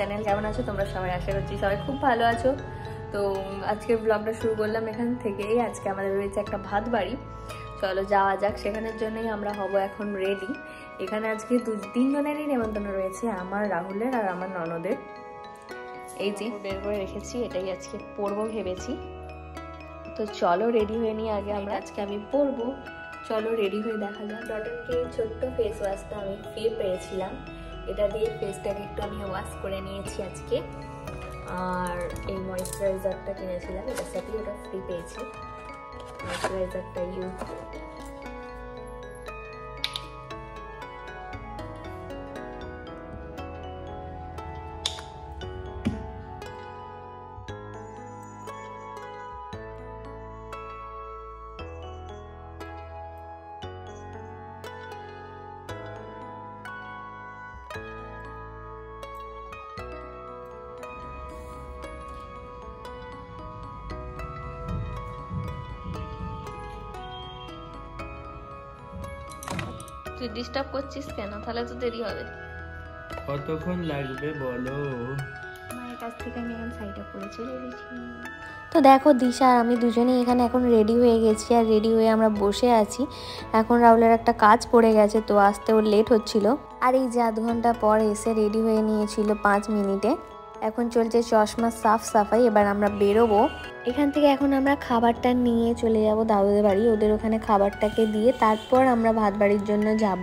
Channel. কেমন আছো তোমরা সবাই? আশা করছি সবাই খুব ভালো আছো। তো আজকে ব্লগটা শুরু করলাম এখান থেকেই। আজকে আমাদের রয়েছে একটা ভাত বাড়ি, চলো যাওয়া যাক। সেখানের জন্যই আমরা হব এখন রেডি। এখানে আজকে তিনজনেরই নেমন্তন্ন রয়েছে, আমার, রাহুলের আর আমার ননদের। এই যে বের করে রেখেছি, এটাই আজকে পরবো ভেবেছি। তো চলো রেডি হয়ে নিয়ে আগে আমরা আজকে আমি পরবো। চলো রেডি হয়ে দেখা যাক। ডটেনকে ছোট্ট ফেস ওয়াশটা আমি ফ্রি পেয়েছিলাম, এটা দিয়ে ফেসটাকে একটু আমি ওয়াশ করে নিয়েছি আজকে। আর এই ময়েশ্চারাইজারটা কিনেছিলাম, এটার সাথে ওটা ফ্রি পেয়েছি। ময়েশ্চারাইজারটা ইউজ তুই ডিস্টার্ব করছিস কেন? তাহলে তো দেরি হবে। কতক্ষণ লাগবে বলো? মায়ের কাছ থেকে আমি এখন শাড়িটা পরে চলে এসেছি। তো দেখো দিশা আর আমি দুজনেই এখানে এখন রেডি হয়ে গেছি, আর রেডি হয়ে আমরা বসে আছি। এখন রাহুলের একটা কাজ পড়ে গেছে, তো আসতে ওর লেট হচ্ছিল। আর এই যে 2 ঘন্টা পর এসে রেডি হয়ে নিয়েছিল 5 মিনিটে। এখন চলছে চশমা সাফ সাফাই, এবার আমরা বেরোবো এখান থেকে। এখন আমরা খাবারটা নিয়ে চলে যাব দাদুদের বাড়ি, ওদের ওখানে খাবারটাকে দিয়ে তারপর আমরা ভাত বাড়ির জন্য যাব।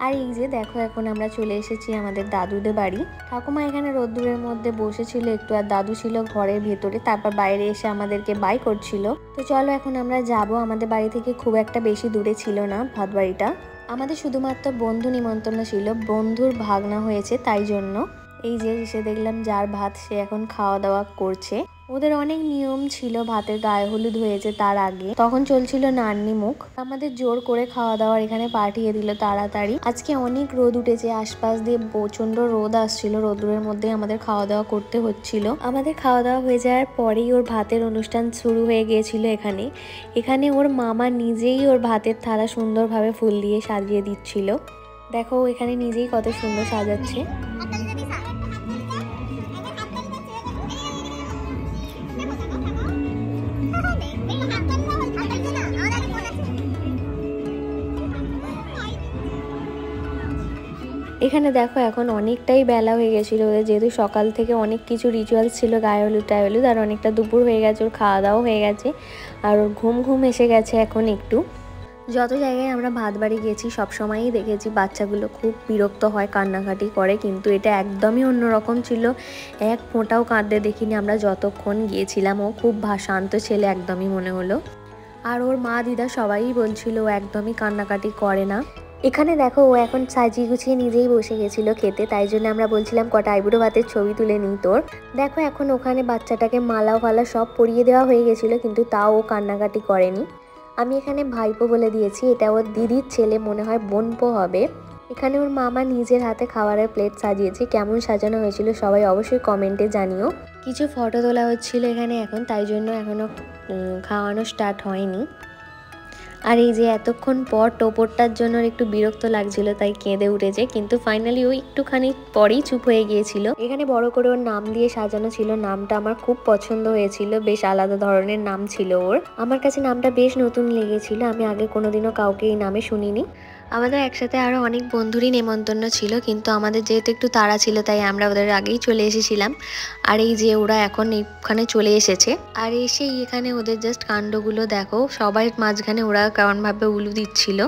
আর এই যে দেখো এখন আমরা চলে এসেছি আমাদের দাদুদের বাড়ি। ঠাকুমা এখানে রোদ্দুরের মধ্যে বসেছিল একটু, আর দাদু ছিল ঘরের ভেতরে, তারপর বাইরে এসে আমাদেরকে বাই করছিল। তো চলো এখন আমরা যাব। আমাদের বাড়ি থেকে খুব একটা বেশি দূরে ছিল না ভাত বাড়িটা, আমাদের শুধুমাত্র বন্ধু নিমন্ত্রণ ছিল, বন্ধুর ভাগনা হয়েছে তাই জন্য। এই যে এসে দেখলাম যার ভাত সে এখন খাওয়া দাওয়া করছে। ওদের অনেক নিয়ম ছিল, ভাতের গায়ে হলুদ হয়েছে তার আগে, তখন চলছিল নান্নি মুখ। আমাদের জোর করে খাওয়া দাওয়ার এখানে পাঠিয়ে দিল তাড়াতাড়ি। আজকে অনেক রোদ উঠেছে, আশপাশ দিয়ে প্রচন্ড রোদ আসছিল, রোদ্দুরের মধ্যে আমাদের খাওয়া দাওয়া করতে হচ্ছিল। আমাদের খাওয়া দাওয়া হয়ে যাওয়ার পরেই ওর ভাতের অনুষ্ঠান শুরু হয়ে গিয়েছিল। এখানে ওর মামা নিজেই ওর ভাতের থালা সুন্দরভাবে ফুল দিয়ে সাজিয়ে দিচ্ছিল। দেখো এখানে নিজেই কত সুন্দর সাজাচ্ছে। এখানে দেখো এখন অনেকটাই বেলা হয়ে গেছিলো ওদের, যেহেতু সকাল থেকে অনেক কিছু রিচুয়ালস ছিল, গায়ে হলুদ টায়ে হলুদ, আর অনেকটা দুপুর হয়ে গেছে, ওর খাওয়া দাওয়া হয়ে গেছে, আর ওর ঘুম এসে গেছে এখন একটু। যত জায়গায় আমরা ভাত বাড়ি গেছি সবসময়ই দেখেছি বাচ্চাগুলো খুব বিরক্ত হয়, কান্নাকাটি করে, কিন্তু এটা একদমই অন্যরকম ছিল। এক ফোঁটাও কাঁদতে দেখিনি আমরা যতক্ষণ গিয়েছিলাম। ও খুব শান্ত ছেলে একদমই মনে হলো। আর ওর মা দিদা সবাই বলছিল ও একদমই কান্নাকাটি করে না। এখানে দেখো ও এখন সাজিয়ে গুছিয়ে নিজেই বসে গেছিল খেতে, তাই জন্য আমরা বলছিলাম কটা আইবুড়ো ভাতের ছবি তুলে নিই তোর। দেখো এখন ওখানে বাচ্চাটাকে মালা ফালা সব পরিয়ে দেওয়া হয়ে গেছিলো, কিন্তু তাও ও কান্নাকাটি করেনি। আমি এখানে ভাইপো বলে দিয়েছি, এটা ওর দিদির ছেলে, মনে হয় বোনপো হবে। এখানে ওর মামা নিজের হাতে খাবারের প্লেট সাজিয়েছে, কেমন সাজানো হয়েছিল সবাই অবশ্যই কমেন্টে জানিও। কিছু ফটো তোলা হচ্ছিল এখানে এখন, তাই জন্য এখনও খাওয়ানো স্টার্ট হয়নি। আর এই যে এতক্ষণ পর টোপরটার জন্য একটু বিরক্ত লাগছিল, তাই কেঁদে উঠেছে, কিন্তু ফাইনালি ওই একটুখানি পরেই চুপ হয়ে গিয়েছিল। এখানে বড় করে ওর নাম দিয়ে সাজানো ছিল, নামটা আমার খুব পছন্দ হয়েছিল, বেশ আলাদা ধরনের নাম ছিল ওর। আমার কাছে নামটা বেশ নতুন লেগেছিল, আমি আগে কোনোদিনও কাউকে এই নামে শুনিনি। আমাদের একসাথে আরও অনেক বন্ধুরই নেমন্তন্ন ছিল, কিন্তু আমাদের যেহেতু একটু তাড়া ছিল তাই আমরা ওদের আগেই চলে এসেছিলাম। আর এই যে ওরা এখন এখানে চলে এসেছে, আর এসেই এখানে ওদের জাস্ট কাণ্ডগুলো দেখো, সবাই মাঝখানে ওরা কেমনভাবে উলু দিচ্ছিল।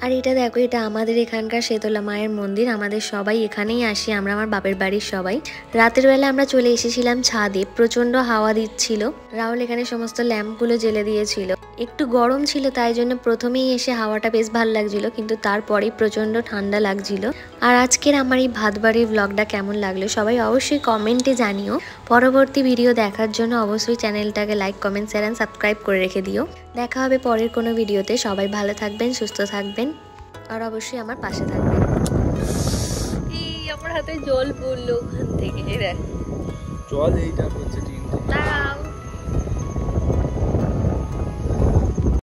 আর এটা দেখো, এটা আমাদের এখানকার শেতলা মায়ের মন্দির। আমাদের সবাই এখানেই আসি, আমরা আমার বাপের বাড়ির সবাই। রাতের বেলা আমরা চলে এসেছিলাম ছাদে, প্রচন্ড হাওয়া দিচ্ছিল। রাহুল এখানে সমস্ত ল্যাম্পগুলো জ্বেলে দিয়েছিল। একটু গরম ছিল, তাই জন্য প্রথমেই এসে হাওয়াটা বেশ ভালো লাগছিল, কিন্তু তারপরেই প্রচন্ড ঠান্ডা লাগছিল। আর আজকের আমার এই ভাত বাড়ির ব্লগটা কেমন লাগলো সবাই অবশ্যই কমেন্টে জানিও। পরবর্তী ভিডিও দেখার জন্য অবশ্যই চ্যানেলটাকে like, comment, share and subscribe করে রেখে দিও। দেখা হবে পরের কোনো ভিডিওতে। সবাই ভালো থাকবেন, সুস্থ থাকবেন, আর অবশ্যই আমার পাশে থাকবেন। এই আমার হাতে জল পড়লো ওখান থেকে, জল এইটা পড়ছে।